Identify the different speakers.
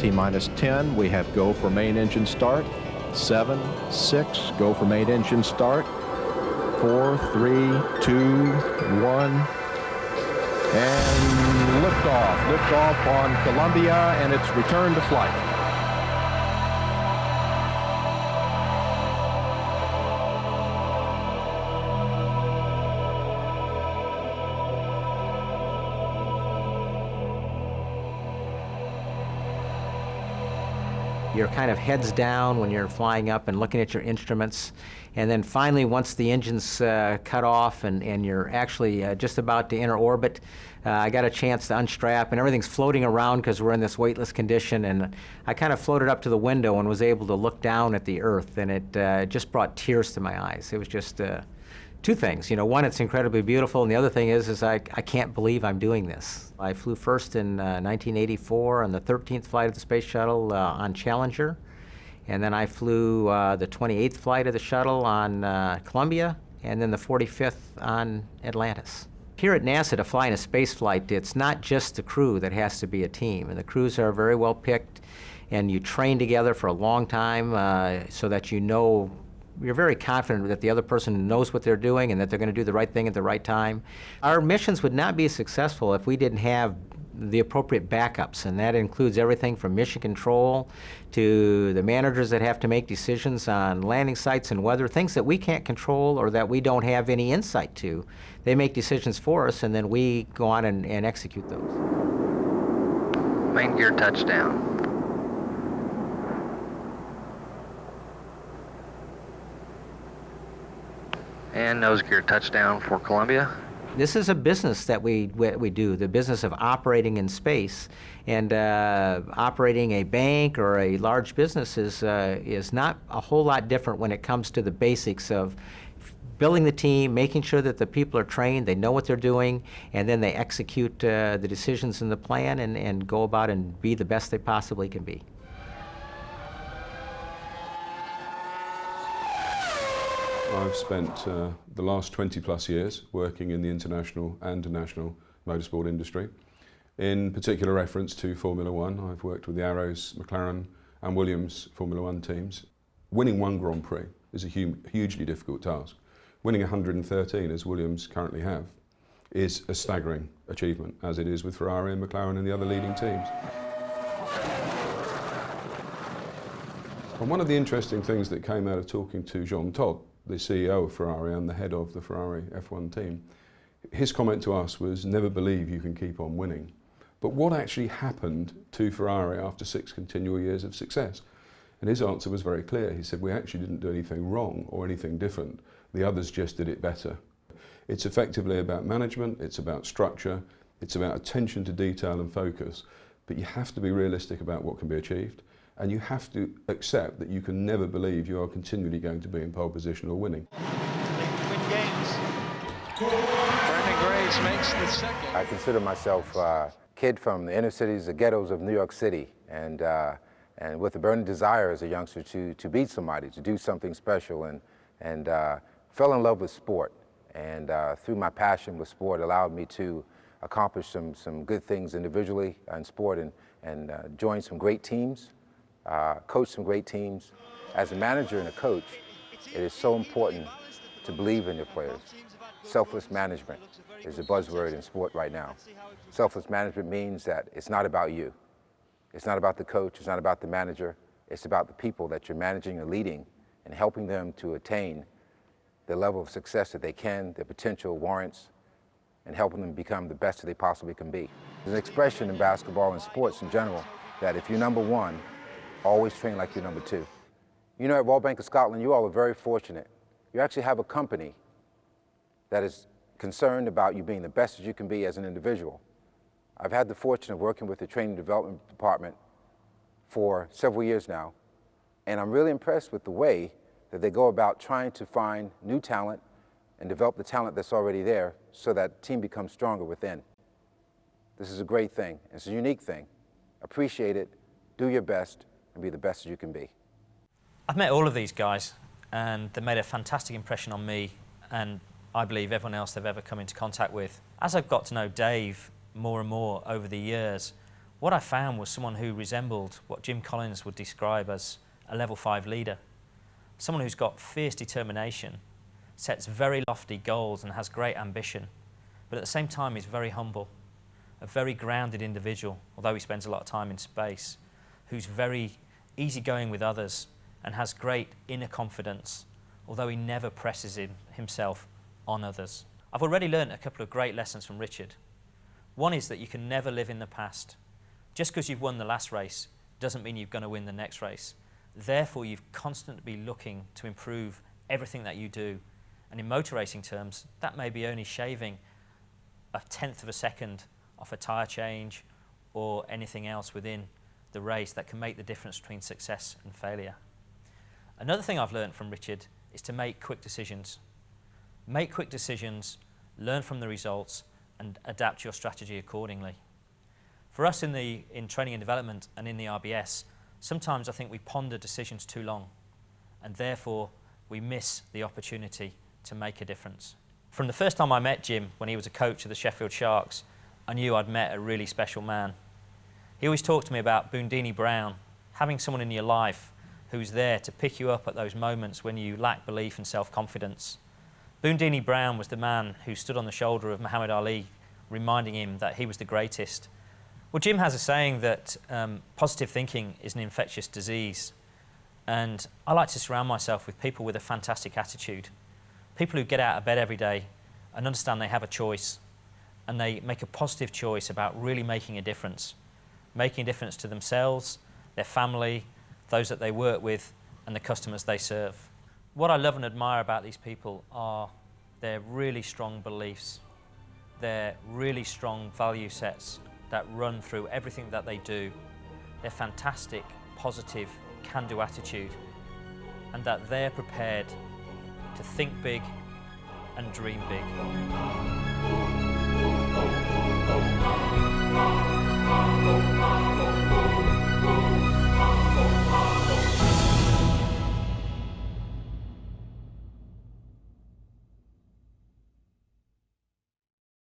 Speaker 1: T-minus 10. We have go for main engine start. 7, 6, go for main engine start. 4, 3, 2, 1. And liftoff. Liftoff on Columbia, and it's return to flight.
Speaker 2: You're kind of heads down when you're flying up and looking at your instruments. And then finally, once the engine's cut off and you're actually just about to enter orbit, I got a chance to unstrap, and everything's floating around because we're in this weightless condition. And I kind of floated up to the window and was able to look down at the Earth, and it just brought tears to my eyes. It was just two things. You know, one, it's incredibly beautiful, and the other thing is I can't believe I'm doing this. I flew first in 1984 on the 13th flight of the space shuttle on Challenger, and then I flew the 28th flight of the shuttle on Columbia, and then the 45th on Atlantis. Here at NASA, to fly in a space flight, it's not just the crew that has to be a team, and the crews are very well picked, and you train together for a long time so that you know, you're very confident that the other person knows what they're doing and that they're going to do the right thing at the right time. Our missions would not be successful if we didn't have the appropriate backups, and that includes everything from mission control to the managers that have to make decisions on landing sites and weather, things that we can't control or that we don't have any insight to. They make decisions for us, and then we go on and execute those.
Speaker 3: Main gear touchdown. And nose gear touchdown for Columbia.
Speaker 2: This is a business that we do, the business of operating in space. And operating a bank or a large business is not a whole lot different when it comes to the basics of building the team, making sure that the people are trained, they know what they're doing, and then they execute the decisions in the plan and go about and be the best they possibly can be.
Speaker 4: I've spent the last 20 plus years working in the international and national motorsport industry. In particular reference to Formula One, I've worked with the Arrows, McLaren and Williams Formula One teams. Winning one Grand Prix is a hugely difficult task. Winning 113, as Williams currently have, is a staggering achievement, as it is with Ferrari and McLaren and the other leading teams. And one of the interesting things that came out of talking to Jean Todt, the CEO of Ferrari and the head of the Ferrari F1 team, his comment to us was, never believe you can keep on winning. But what actually happened to Ferrari after 6 continual years of success? And his answer was very clear. He said, we actually didn't do anything wrong or anything different. The others just did it better. It's effectively about management, it's about structure, it's about attention to detail and focus. But you have to be realistic about what can be achieved. And you have to accept that you can never believe you are continually going to be in pole position or winning.
Speaker 5: Win games. Brandon Graves makes the second.
Speaker 6: I consider myself a kid from the inner cities, the ghettos of New York City, and with a burning desire as a youngster to beat somebody, to do something special, and fell in love with sport. And through my passion with sport, allowed me to accomplish some good things individually in sport and join some great teams. Coach some great teams. As a manager and a coach, it is so important to believe in your players. Selfless management is the buzzword in sport right now. Selfless management means that it's not about you. It's not about the coach, it's not about the manager. It's about the people that you're managing and leading and helping them to attain the level of success that they can, their potential warrants, and helping them become the best that they possibly can be. There's an expression in basketball and sports in general that if you're number one, always train like you're number two. You know, at Royal Bank of Scotland, you all are very fortunate. You actually have a company that is concerned about you being the best that you can be as an individual. I've had the fortune of working with the training development department for several years now, and I'm really impressed with the way that they go about trying to find new talent and develop the talent that's already there so that the team becomes stronger within. This is a great thing. It's a unique thing. Appreciate it, do your best, and be the best that you can be.
Speaker 5: I've met all of these guys, and they made a fantastic impression on me, and I believe everyone else they've ever come into contact with. As I've got to know Dave more and more over the years, what I found was someone who resembled what Jim Collins would describe as a level 5 leader. Someone who's got fierce determination, sets very lofty goals and has great ambition, but at the same time is very humble, a very grounded individual, although he spends a lot of time in space, who's very easygoing with others and has great inner confidence, although he never presses himself on others. I've already learned a couple of great lessons from Richard. One is that you can never live in the past. Just because you've won the last race doesn't mean you're going to win the next race. Therefore, you've constantly be looking to improve everything that you do. And in motor racing terms, that may be only shaving 1/10 of a second off a tyre change or anything else within the race that can make the difference between success and failure. Another thing I've learned from Richard is to make quick decisions. Make quick decisions, learn from the results, and adapt your strategy accordingly. For us in training and development and in the RBS, sometimes I think we ponder decisions too long, and therefore we miss the opportunity to make a difference. From the first time I met Jim, when he was a coach of the Sheffield Sharks, I knew I'd met a really special man. He always talked to me about Boondini Brown, having someone in your life who's there to pick you up at those moments when you lack belief and self-confidence. Boondini Brown was the man who stood on the shoulder of Muhammad Ali, reminding him that he was the greatest. Well, Jim has a saying that positive thinking is an infectious disease, and I like to surround myself with people with a fantastic attitude, people who get out of bed every day and understand they have a choice, and they make a positive choice about really making a difference to themselves, their family, those that they work with, and the customers they serve. What I love and admire about these people are their really strong beliefs, their really strong value sets that run through everything that they do, their fantastic, positive, can-do attitude, and that they're prepared to think big and dream big.